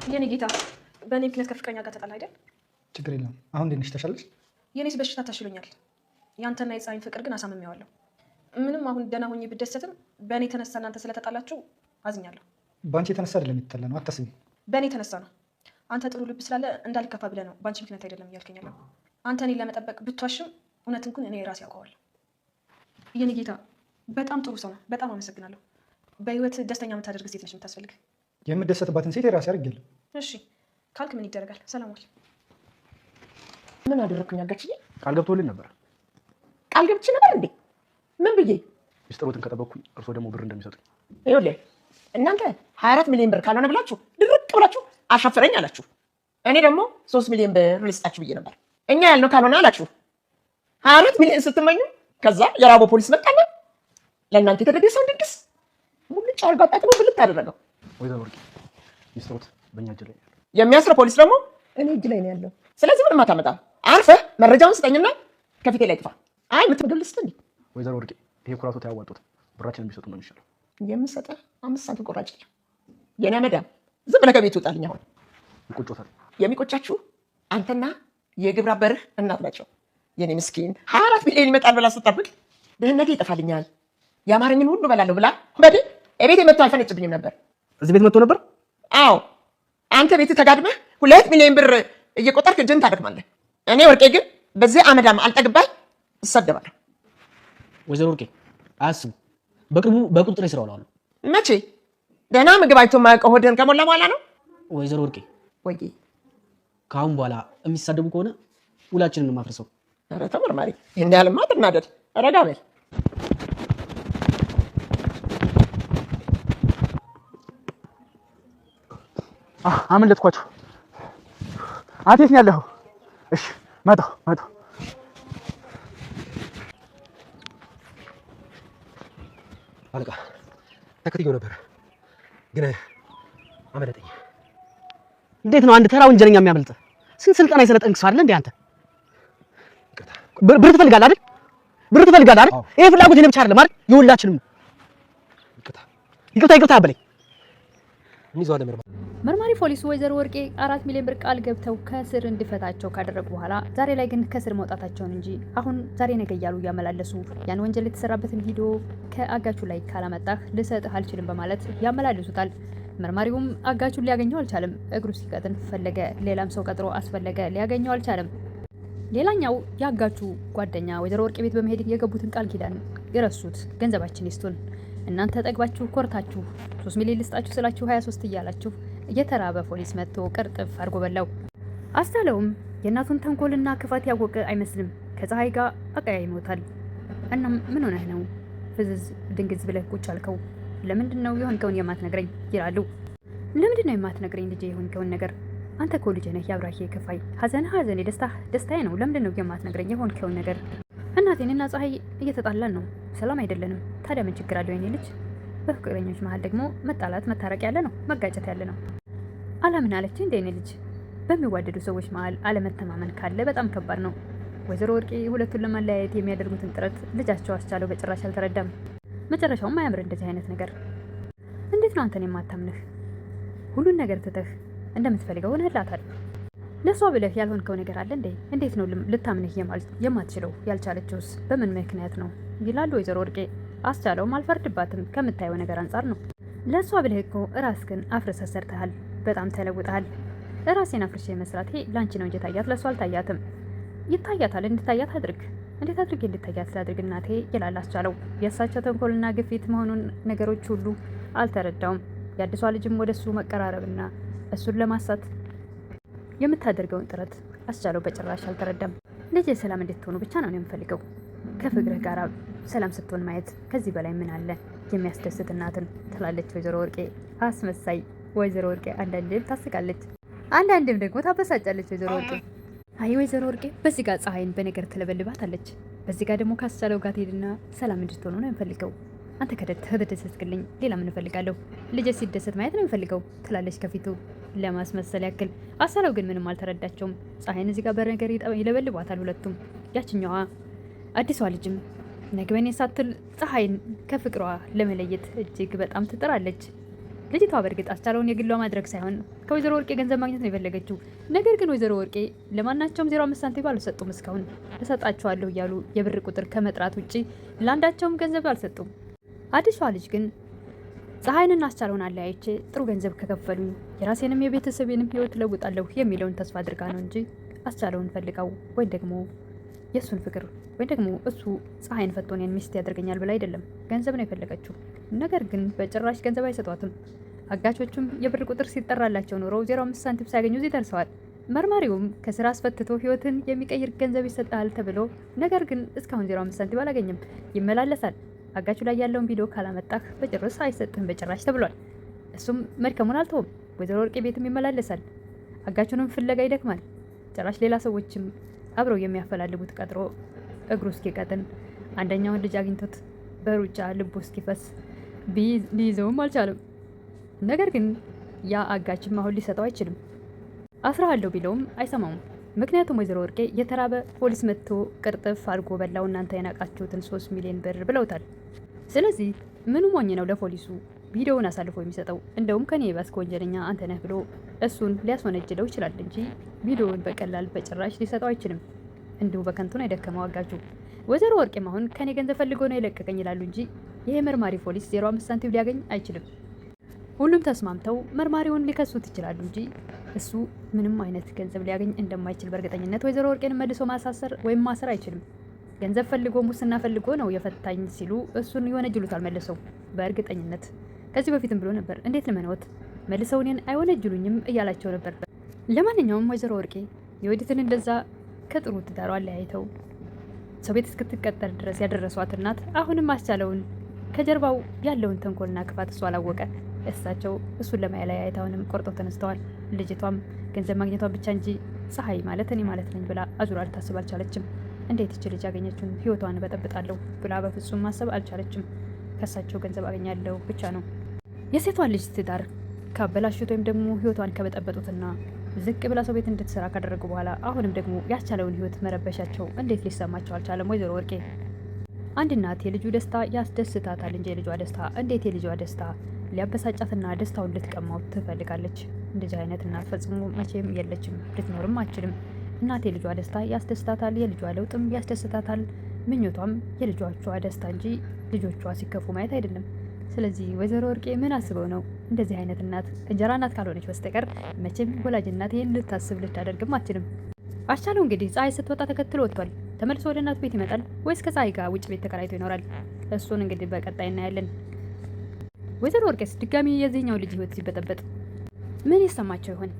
የኔ ጌታ በእኔ ምክንያት ከፍቅረኛ ጋር ተጣላ አይደል? ችግር የለም። አሁን እንዴት ነሽ? ተሻለሽ? የኔስ በሽታ ታሽሎኛል። ያንተና የፀሐይን ፍቅር ግን አሳምሜዋለሁ። ምንም አሁን ደህና ሆኜ ብደሰትም በእኔ የተነሳ እናንተ ስለተጣላችሁ አዝኛለሁ። በአንቺ የተነሳ አይደለም የተጣላ ነው፣ አታስቢ። በእኔ የተነሳ ነው። አንተ ጥሩ ልብ ስላለ እንዳልከፋ ብለህ ነው። በአንቺ ምክንያት አይደለም እያልከኝ ያለው። አንተ እኔን ለመጠበቅ ብትዋሽም እውነትን ግን እኔ ራሴ ያውቀዋለሁ። የኔ ጌታ በጣም ጥሩ ሰው ነው። በጣም አመሰግናለሁ። በህይወት ደስተኛ የምታደርግ ሴት ነች የምታስፈልግ። የምደሰትባትን ሴት የራሴ አድርጌያለሁ። እሺ ካልክ ምን ይደረጋል? ሰላም ዋል። ምን አደረግኩኝ? አጋችዬ ቃል ገብቶልን ነበር። ቃል ገብቼ ነበር እንዴ? ምን ብዬ? ሚስጥሮትን ከጠበቅኩኝ እርሶ ደግሞ ብር እንደሚሰጡኝ። ይኸውልህ እናንተ 24 ሚሊዮን ብር ካልሆነ ብላችሁ ድርቅ ብላችሁ አሻፈረኝ አላችሁ። እኔ ደግሞ 3 ሚሊዮን ብር ልስጣችሁ ብዬ ነበር። እኛ ያልነው ካልሆነ አላችሁ። 24 ሚሊዮን ስትመኙ ከዛ የራቦ ፖሊስ መጣና ለእናንተ የተደገሰውን ድግስ ሙልጭ አድርጎ አጣጥሞ ብልት አደረገው። ወይዘሮ ወርቄ ሚስጥሮት በእኛ እጅ ላይ ነው ያለው። የሚያስረው ፖሊስ ደግሞ እኔ እጅ ላይ ነው ያለው። ስለዚህ ምንም አታመጣም። አርፈህ መረጃውን ስጠኝና ከፊቴ ላይ ጥፋ። አይ የምትገድል ስትል ወይዘሮ ወርቄ ይሄ ኩራቶት ያዋጡት ብራችንን ቢሰጡ ነው የሚሻለው። የምሰጠህ 5 ሳንቲም ቆራጭ የለም። የኔ መዳም ዝም ብለህ ከቤት ውጣልኝ። አሁን ይቆጮታል። የሚቆጫችሁ አንተና የግብረ አበርህ እናት ናቸው። የኔ ምስኪን 24 ሚሊዮን ይመጣል ብላ ስጠብቅ ድህነቴ ይጠፋልኛል የአማርኝን ሁሉ በላለሁ ብላ በዴ ቤት መጥቶ አይፈነጭብኝም ነበር። እዚህ ቤት መጥቶ ነበር? አዎ አንተ ቤት ተጋድመህ 2 ሚሊዮን ብር እየቆጠርክ እጅን ታደክማለህ። እኔ ወርቄ ግን በዚህ አመዳም አልጠግባይ እሰደባለሁ። ወይዘሮ ወርቄ አያስቡ፣ በቅርቡ በቁጥጥር ስር አውለዋለሁ። መቼ? ደህና ምግብ አይቶ የማያውቀው ሆድህን ከሞላ በኋላ ነው። ወይዘሮ ወርቄ ወይ ከአሁን በኋላ የሚሳደቡ ከሆነ ውላችንን ማፍረሰው። ኧረ ተመርማሪ ይህን ያህልማ አትናደድ። ረጋ በል። አመለጥኳቸው። አቴት ነው ያለኸው? እሺ መጣሁ። አለቃ ተከትዬው ነበር ግን አመለጠኝ። እንዴት ነው አንድ ተራ ወንጀለኛ የሚያመልጥ? ስንት ስልጠና የሰለጠንክ ሰው አይደል እንዴ አንተ? ብር ትፈልጋለህ አይደል? ብር ትፈልጋለህ አይደል? ይሄ ፍላጎት የኔ ብቻ አይደለም አይደል? የሁላችንም ነው። ይቅርታ በለኝ። እንይዘዋለን። መርማሪ ፖሊሱ ወይዘሮ ወርቄ 4 ሚሊዮን ብር ቃል ገብተው ከስር እንዲፈታቸው ካደረጉ በኋላ ዛሬ ላይ ግን ከስር መውጣታቸውን እንጂ አሁን ዛሬ ነገ እያሉ እያመላለሱ ያን ወንጀል የተሰራበትን ቪዲዮ ከአጋቹ ላይ ካላመጣህ ልሰጥህ አልችልም በማለት ያመላልሱታል። መርማሪውም አጋቹን ሊያገኘው አልቻለም። እግሩ ሲቀጥን ፈለገ፣ ሌላም ሰው ቀጥሮ አስፈለገ፣ ሊያገኘው አልቻለም። ሌላኛው የአጋቹ ጓደኛ ወይዘሮ ወርቄ ቤት በመሄድ የገቡትን ቃል ኪዳን የረሱት ገንዘባችን ይስጡን እናንተ ጠግባችሁ ኮርታችሁ 3 ሚሊዮን ልስጣችሁ ስላችሁ 23 እያላችሁ እየተራበ ፖሊስ መጥቶ ቅርጥፍ አድርጎ በላው። አስቻለውም የእናቱን ተንኮልና ክፋት ያወቀ አይመስልም። ከፀሐይ ጋር አቀያይሞታል። እናም ምን ሆነህ ነው ፍዝዝ ድንግዝ ብለህ ቁጭ አልከው? ለምንድን ነው የሆንከውን የማትነግረኝ ይላሉ። ለምንድን ነው የማትነግረኝ ልጄ የሆንከውን ነገር? አንተ እኮ ልጄ ነህ፣ የአብራኬ ክፋይ። ሀዘንህ ሀዘኔ፣ ደስታዬ ነው። ለምንድን ነው የማትነግረኝ የሆንከውን ነገር? እናቴንና ፀሐይ እየተጣላን ነው፣ ሰላም አይደለንም። ታዲያ ምን ችግር አለው የኔ ልጅ? በፍቅረኞች መሀል ደግሞ መጣላት መታረቅ ያለ ነው፣ መጋጨት ያለ ነው። አላምን አለች እንደ የኔ ልጅ። በሚዋደዱ ሰዎች መሀል አለመተማመን ካለ በጣም ከባድ ነው። ወይዘሮ ወርቄ ሁለቱን ለማለያየት የሚያደርጉትን ጥረት ልጃቸው አስቻለው በጭራሽ አልተረዳም። መጨረሻውም አያምር እንደዚህ አይነት ነገር። እንዴት ነው አንተን የማታምንህ? ሁሉን ነገር ትተህ እንደምትፈልገው ሆነህላታል። ለሷ ብለህ ያልሆንከው ነገር አለ እንዴ? እንዴት ነው ልታምንህ የማትችለው? ያልቻለችውስ በምን ምክንያት ነው ይላሉ ወይዘሮ ወርቄ። አስቻለውም አልፈርድባትም፣ ከምታየው ነገር አንጻር ነው። ለሷ ብለህ እኮ ራስህን አፍርሰህ ሰርተሃል፣ በጣም ተለውጠሃል። ራሴን አፍርሼ መስራቴ ላንቺ ነው እንጂ ታያት፣ ለሷ አልታያትም። ይታያታል፣ እንድታያት አድርግ። እንዴት አድርጌ እንድታያት ላድርግ እናቴ ይላል አስቻለው። የእሳቸው ተንኮልና ግፊት መሆኑን ነገሮች ሁሉ አልተረዳውም። የአዲሷ ልጅም ወደሱ መቀራረብና እሱን ለማሳት የምታደርገውን ጥረት አስቻለው በጭራሽ አልተረዳም። ልጄ ሰላም እንድትሆኑ ብቻ ነው የምፈልገው። ከፍቅርህ ጋር ሰላም ስትሆን ማየት ከዚህ በላይ ምን አለ? የሚያስደስት እናትን ትላለች ወይዘሮ ወርቄ። አስመሳይ ወይዘሮ ወርቄ አንዳንዴም ታስቃለች፣ አንዳንዴም ደግሞ ታበሳጫለች ወይዘሮ ወርቄ። አይ ወይዘሮ ወርቄ በዚህ ጋር ፀሐይን በነገር ትለበልባታለች፣ በዚህ ጋር ደግሞ ካስቻለው ጋር ትሄድና ሰላም እንድትሆኑ ነው የምፈልገው። አንተ ከተደሰትክልኝ ሌላ ምን እፈልጋለሁ? ልጄ ሲደሰት ማየት ነው የምፈልገው ትላለች ከፊቱ ለማስመሰል ያክል። አስቻለው ግን ምንም አልተረዳቸውም። ፀሐይን እዚህ ጋር በነገር ይለበልቧታል ሁለቱም። ያችኛዋ አዲሷ ልጅም ነግበኔ ሳትል ፀሐይን ከፍቅሯ ለመለየት እጅግ በጣም ትጥራለች። ልጅቷ በእርግጥ አስቻለውን የግሏ ማድረግ ሳይሆን ከወይዘሮ ወርቄ ገንዘብ ማግኘት ነው የፈለገችው። ነገር ግን ወይዘሮ ወርቄ ለማናቸውም 0.5 ሳንቲም አልሰጡም። እስካሁን እሰጣቸዋለሁ እያሉ የብር ቁጥር ከመጥራት ውጪ ለአንዳቸውም ገንዘብ አልሰጡም። አዲሷ ልጅ ግን ፀሐይንና አስቻለውን አለያይቼ ጥሩ ገንዘብ ከከፈሉኝ የራሴንም የቤተሰቤንም ህይወት ለውጣለሁ የሚለውን ተስፋ አድርጋ ነው እንጂ አስቻለውን ፈልጋው ወይም ደግሞ የእሱን ፍቅር ወይም ደግሞ እሱ ፀሐይን ፈቶ እኔን ሚስት ያደርገኛል ብላ አይደለም። ገንዘብ ነው የፈለገችው። ነገር ግን በጭራሽ ገንዘብ አይሰጧትም። አጋቾቹም የብር ቁጥር ሲጠራላቸው ኖረው 0.5 ሳንቲም ሳያገኙ እዚህ ደርሰዋል። መርማሪውም ከስራ አስፈትቶ ህይወትን የሚቀይር ገንዘብ ይሰጣል ተብሎ ነገር ግን እስካሁን 0.5 ሳንቲም አላገኘም። ይመላለሳል። አጋቹ ላይ ያለውን ቪዲዮ ካላመጣህ በጭራሽ አይሰጥህም በጭራሽ ተብሏል። እሱም መድከሙን አልተውም። ወይዘሮ ወርቄ ቤትም ይመላለሳል። አጋቹንም ፍለጋ ይደክማል። ጭራሽ ሌላ ሰዎችም አብረው የሚያፈላልጉት ቀጥሮ እግሩ እስኪቀጥን አንደኛውን ልጅ አግኝቶት በሩጫ ልቡ እስኪፈስ ሊይዘውም አልቻለም። ነገር ግን ያ አጋችም አሁን ሊሰጠው አይችልም። አስራሃለሁ ቢለውም አይሰማውም። ምክንያቱም ወይዘሮ ወርቄ የተራበ ፖሊስ መጥቶ ቅርጥፍ አድርጎ በላው እናንተ የናቃችሁትን 3 ሚሊዮን ብር ብለውታል። ስለዚህ ምኑ ሞኝ ነው ለፖሊሱ ቪዲዮውን አሳልፎ የሚሰጠው? እንደውም ከኔ የባስከ ወንጀለኛ አንተ ነህ ብሎ እሱን ሊያስወነጅለው ይችላል እንጂ ቪዲዮውን በቀላል በጭራሽ ሊሰጠው አይችልም። እንዲሁ በከንቱ ነው የደከመው አጋጁ። ወይዘሮ ወርቄም አሁን ከኔ ገንዘብ ፈልጎ ነው የለቀቀኝ ይላሉ እንጂ ይሄ መርማሪ ፖሊስ 0.5 ሳንቲም ሊያገኝ አይችልም። ሁሉም ተስማምተው መርማሪውን ሊከሱት ይችላሉ እንጂ እሱ ምንም አይነት ገንዘብ ሊያገኝ እንደማይችል በእርግጠኝነት ወይዘሮ ወርቄን መልሶ ማሳሰር ወይም ማሰር አይችልም። ገንዘብ ፈልጎ ሙስና ፈልጎ ነው የፈታኝ ሲሉ እሱን ይወነጅሉታል መልሰው በእርግጠኝነት። ከዚህ በፊትም ብሎ ነበር እንዴት ልመነዎት መልሰው እኔን አይወነጅሉኝም እያላቸው ነበር። ለማንኛውም ወይዘሮ ወርቄ የወዲትን እንደዛ ከጥሩ ትዳሯ አለያይተው ሰው ቤት እስክትቀጠር ድረስ ያደረሷት እናት አሁንም አስቻለውን ከጀርባው ያለውን ተንኮልና ክፋት እሱ አላወቀ። እሳቸው እሱን ለማለያየት አሁንም ቆርጦ ተነስተዋል። ልጅቷም ገንዘብ ማግኘቷን ብቻ እንጂ ፀሐይ ማለት እኔ ማለት ነኝ ብላ አዙራ ልታስብ አልቻለችም። እንዴት ይች ልጅ ያገኘችውን ህይወቷን በጠብጣለሁ ብላ በፍጹም ማሰብ አልቻለችም። ከእሳቸው ገንዘብ አገኛለሁ ብቻ ነው። የሴቷን ልጅ ትዳር ካበላሹት ወይም ደግሞ ህይወቷን ከበጠበጡትና ዝቅ ብላ ሰው ቤት እንድትሰራ ካደረጉ በኋላ አሁንም ደግሞ ያስቻለውን ህይወት መረበሻቸው እንዴት ሊሰማቸው አልቻለም? ወይዘሮ ወርቄ አንድ እናት የልጁ ደስታ ያስደስታታል እንጂ የልጇ ደስታ እንዴት የልጇ ደስታ ሊያበሳጫትና ደስታውን ልትቀማው ትፈልጋለች? እንደዚህ አይነት እናት ፈጽሞ መቼም የለችም፣ ልትኖርም አትችልም። እናት የልጇ ደስታ ያስደስታታል፣ የልጇ ለውጥም ያስደስታታል። ምኞቷም የልጆቿ ደስታ እንጂ ልጆቿ ሲከፉ ማየት አይደለም። ስለዚህ ወይዘሮ ወርቄ ምን አስበው ነው እንደዚህ አይነት እናት እንጀራ እናት ካልሆነች በስተቀር መቼም ወላጅ እናት ይህን ልታስብ ልታደርግም አትችልም። አስቻለው እንግዲህ ፀሐይ ስትወጣ ተከትሎ ወጥቷል። ተመልሶ ወደ እናት ቤት ይመጣል ወይስ ከፀሐይ ጋር ውጭ ቤት ተከራይቶ ይኖራል? እሱን እንግዲህ በቀጣይ እናያለን። ወይዘሮ ወርቄስ ድጋሚ የዚህኛው ልጅ ህይወት ሲበጠበጥ ምን ይሰማቸው ይሆን?